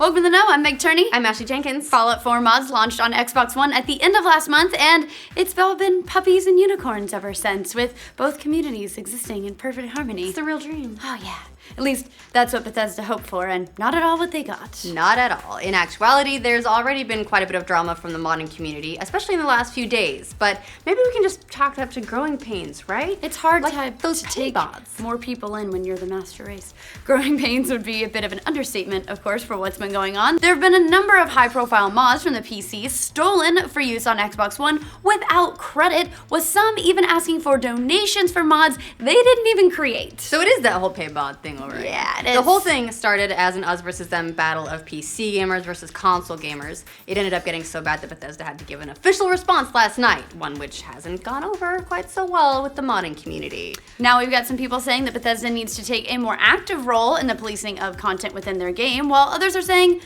Welcome to the Know, I'm Turney. I'm Jenkins. Fallout 4 mods launched on Xbox One at the end of last month, and it's all been puppies and unicorns ever since, with both communities existing in perfect harmony. It's the real dream. Oh yeah. At least that's what Bethesda hoped for, and not at all what they got. Not at all. In actuality, there's already been quite a bit of drama from the modding community, especially in the last few days. But maybe we can just chalk it up to growing pains, right? It's hard like to take mods. More people in when you're the master race. Growing pains would be a bit of an understatement, of course, for what's been going on. There have been a number of high-profile mods from the PC stolen for use on Xbox One without credit, with some even asking for donations for mods they didn't even create. So it is that whole pay mod thing over it. Yeah, it is. The whole thing started as an us versus them battle of PC gamers versus console gamers. It ended up getting so bad that Bethesda had to give an official response last night, one which hasn't gone over quite so well with the modding community. Now we've got some people saying that Bethesda needs to take a more active role in the policing of content within their game, while others are saying,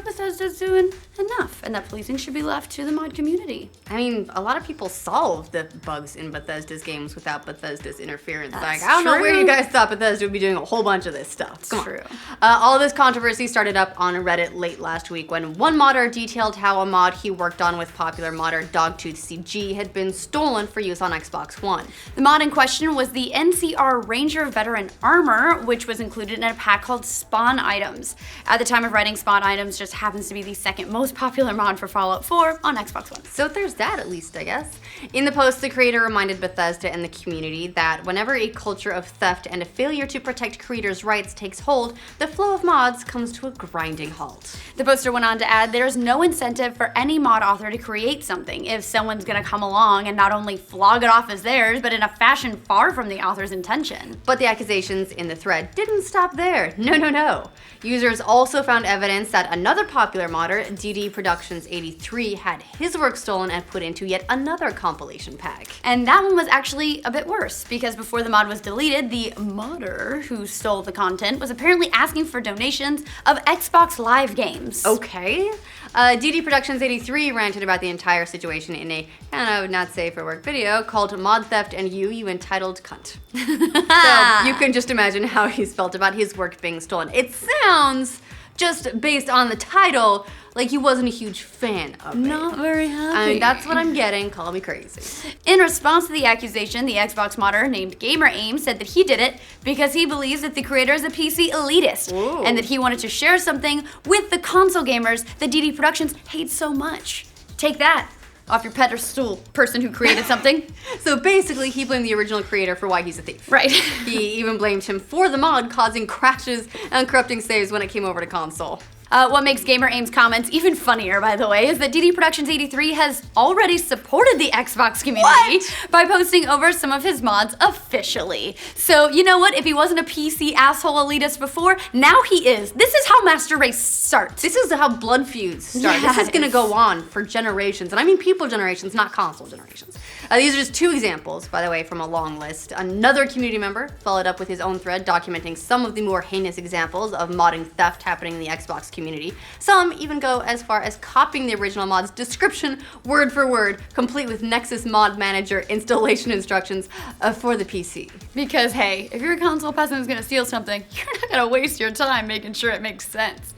Bethesda's doing enough, and that policing should be left to the mod community. I mean, a lot of people solve the bugs in Bethesda's games without Bethesda's interference. That's I don't know where true. you guys thought Bethesda would be doing a whole bunch of this stuff. Come on. True. All of this controversy started up on Reddit late last week when one modder detailed how a mod he worked on with popular modder DogToothCG had been stolen for use on Xbox One. The mod in question was the NCR Ranger Veteran Armor, which was included in a pack called Spawn Items. At the time of writing, Spawn Items just happens to be the second most popular mod for Fallout 4 on Xbox One. So there's that, at least, I guess. In the post, the creator reminded Bethesda and the community that whenever a culture of theft and a failure to protect creators' rights takes hold, the flow of mods comes to a grinding halt. The poster went on to add, there's no incentive for any mod author to create something if someone's gonna come along and not only flog it off as theirs, but in a fashion far from the author's intention. But the accusations in the thread didn't stop there. No. Users also found evidence that another popular modder, DD Productions 83, had his work stolen and put into yet another compilation pack. And that one was actually a bit worse, because before the mod was deleted, the modder who stole the content was apparently asking for donations of Xbox Live games. Okay. DD Productions 83 ranted about the entire situation in a kind of not safe for work video called Mod Theft and You Entitled Cunt. So you can just imagine how he's felt about his work being stolen. It sounds, just based on the title, like he wasn't a huge fan of it. Not very happy. I mean, that's what I'm getting. Call me crazy. In response to the accusation, the Xbox modder named GamerAim said that he did it because he believes that the creator is a PC elitist, Ooh. and that he wanted to share something with the console gamers that DD Productions hates so much. Take that off your pedestal, person who created something. So basically, he blamed the original creator for why he's a thief. Right. He even blamed him for the mod causing crashes and corrupting saves when it came over to console. What makes GamerAim's comments even funnier, by the way, is that DD Productions 83 has already supported the Xbox community by posting over some of his mods officially. So, you know what? If he wasn't a PC asshole elitist before, now he is. This is how Master Race starts. This is how blood feuds start. Yeah, this is gonna go on for generations, and I mean people generations, not console generations. These are just two examples, by the way, from a long list. Another community member followed up with his own thread documenting some of the more heinous examples of modding theft happening in the Xbox community. Some even go as far as copying the original mod's description word for word, complete with Nexus Mod Manager installation instructions for the PC. Because, hey, if you're a console peasant who's gonna steal something, you're not gonna waste your time making sure it makes sense.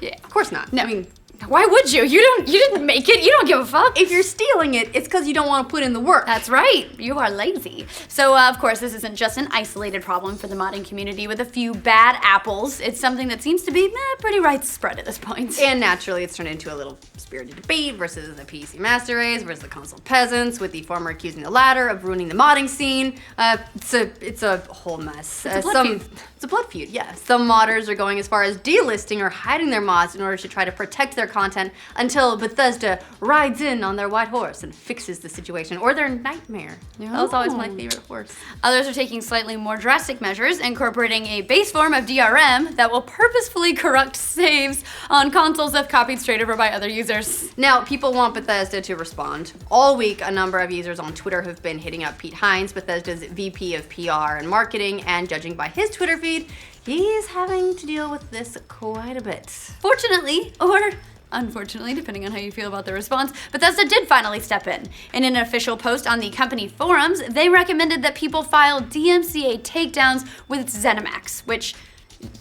Yeah. Of course not. No. I mean, why would you? You didn't make it. You don't give a fuck. if you're stealing it, it's because you don't want to put in the work. That's right. You are lazy. So, of course, this isn't just an isolated problem for the modding community with a few bad apples. It's something that seems to be pretty widespread at this point. And naturally, it's turned into a little spirited debate versus the PC Master Race versus the console peasants, with the former accusing the latter of ruining the modding scene. It's a whole mess. It's a blood feud. It's a blood feud, yeah. Some modders are going as far as delisting or hiding their mods in order to try to protect their content until Bethesda rides in on their white horse and fixes the situation, or their nightmare. That was always my favorite horse. Others are taking slightly more drastic measures, incorporating a base form of DRM that will purposefully corrupt saves on consoles if copied straight over by other users. Now, people want Bethesda to respond. All week, a number of users on Twitter have been hitting up Pete Hines, Bethesda's VP of PR and marketing, and judging by his Twitter feed, he's having to deal with this quite a bit. Fortunately, or unfortunately, depending on how you feel about the response, Bethesda did finally step in. In an official post on the company forums, they recommended that people file DMCA takedowns with ZeniMax, which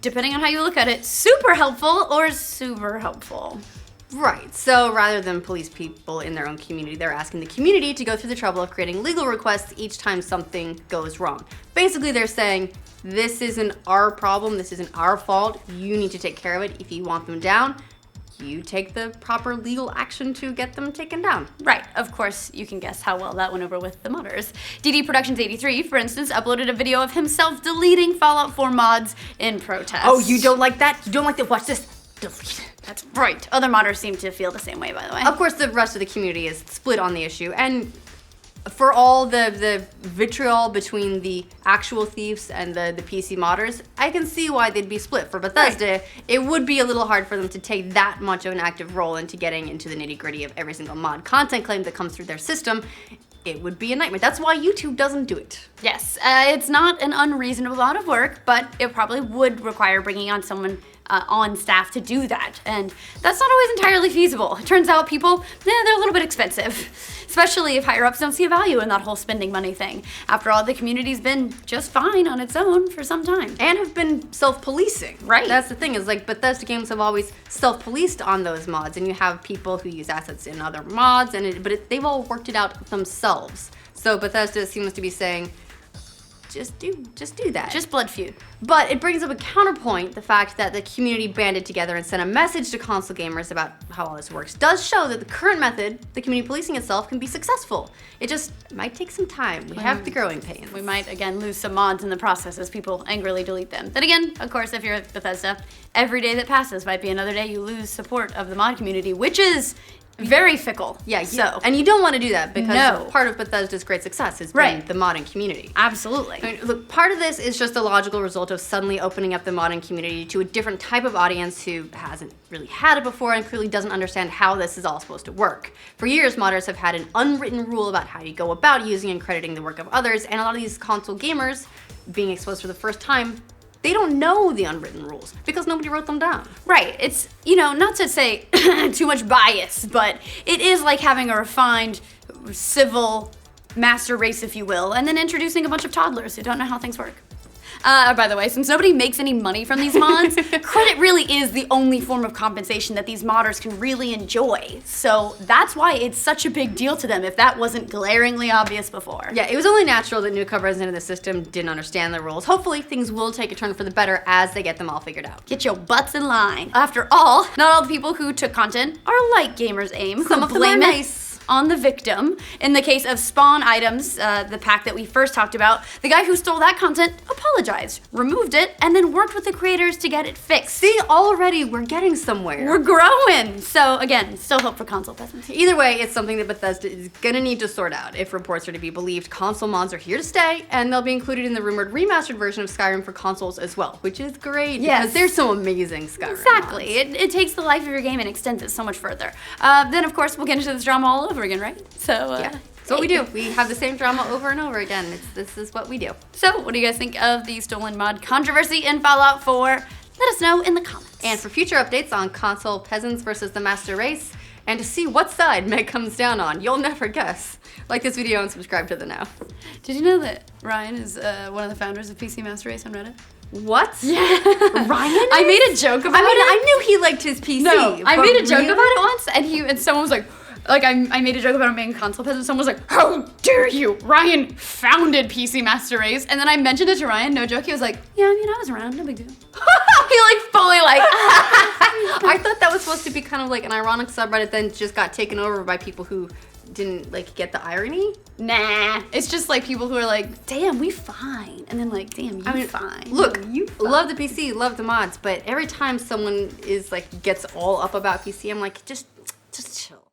depending on how you look at it, super helpful or super helpful. Right. So rather than police people in their own community, they're asking the community to go through the trouble of creating legal requests each time something goes wrong. Basically, they're saying, this isn't our problem, this isn't our fault, you need to take care of it. If you want them down, you take the proper legal action to get them taken down. Right, of course, you can guess how well that went over with the modders. DD Productions 83, for instance, uploaded a video of himself deleting Fallout 4 mods in protest. Oh, you don't like that? You don't like that? Watch this. Delete it. That's right. Other modders seem to feel the same way, by the way. Of course, the rest of the community is split on the issue, and for all the vitriol between the actual thieves and the PC modders, I can see why they'd be split. For Bethesda, it would be a little hard for them to take that much of an active role into getting into the nitty-gritty of every single mod content claim that comes through their system. It would be a nightmare. That's why YouTube doesn't do it. Yes, it's not an unreasonable amount of work, but it probably would require bringing on someone on staff to do that, and that's not always entirely feasible. It turns out people, they're a little bit expensive, especially if higher-ups don't see a value in that whole spending money thing. After all, the community's been just fine on its own for some time. And have been self-policing. Right. That's the thing, is like Bethesda games have always self-policed on those mods, and you have people who use assets in other mods, but they've all worked it out themselves. So Bethesda seems to be saying, just do that. Just blood feud. But it brings up a counterpoint. The fact that the community banded together and sent a message to console gamers about how all this works does show that the current method, the community policing itself, can be successful. It just might take some time. We have the growing pains. We might, again, lose some mods in the process as people angrily delete them. Then again, of course, if you're at Bethesda, every day that passes might be another day you lose support of the mod community, which is very fickle. Yeah, so. And you don't want to do that because No. part of Bethesda's great success has been Right. the modding community. Absolutely. I mean, look, part of this is just a logical result of suddenly opening up the modding community to a different type of audience who hasn't really had it before and clearly doesn't understand how this is all supposed to work. For years, modders have had an unwritten rule about how you go about using and crediting the work of others, and a lot of these console gamers, being exposed for the first time, they don't know the unwritten rules because nobody wrote them down. Right. It's, not to say too much bias, but it is like having a refined civil master race, if you will, and then introducing a bunch of toddlers who don't know how things work. By the way, since nobody makes any money from these mods, credit really is the only form of compensation that these modders can really enjoy. So that's why it's such a big deal to them if that wasn't glaringly obvious before. Yeah, it was only natural that newcomers into the system didn't understand the rules. Hopefully, things will take a turn for the better as they get them all figured out. Get your butts in line. After all, not all the people who took content are like Gamers Aim. Some of them are nice. On the victim. In the case of Spawn Items, the pack that we first talked about, the guy who stole that content apologized, removed it, and then worked with the creators to get it fixed. See, already we're getting somewhere. We're growing! So again, still hope for console peasants. Either way, it's something that Bethesda is gonna need to sort out. If reports are to be believed, console mods are here to stay, and they'll be included in the rumored remastered version of Skyrim for consoles as well, which is great. Yes. Because there's some amazing Skyrim Exactly. mods. It takes the life of your game and extends it so much further. Then, of course, we'll get into this drama all over again, right? So, Yeah. That's what we do. We have the same drama over and over again. This is what we do. So, what do you guys think of the stolen mod controversy in Fallout 4? Let us know in the comments. And for future updates on console peasants versus the master race, and to see what side Meg comes down on, you'll never guess. Like this video and subscribe to the Now. Did you know that Ryan is one of the founders of PC Master Race on Reddit? What? Yeah. Ryan? I made a joke about it. I knew he liked his PC. No, I but made a joke really? about it once, and someone was like, I made a joke about him being console peasant. Someone was like, "How dare you? Ryan founded PC Master Race." And then I mentioned it to Ryan. No joke. He was like, "Yeah, I was around. No big deal." He fully I thought that was supposed to be kind of like an ironic subreddit, then just got taken over by people who didn't get the irony. Nah. It's just people who are like, "Damn, we fine," and then "Damn, you fine." Look, you fine. love the PC, love the mods, but every time someone is gets all up about PC, I'm like, just chill.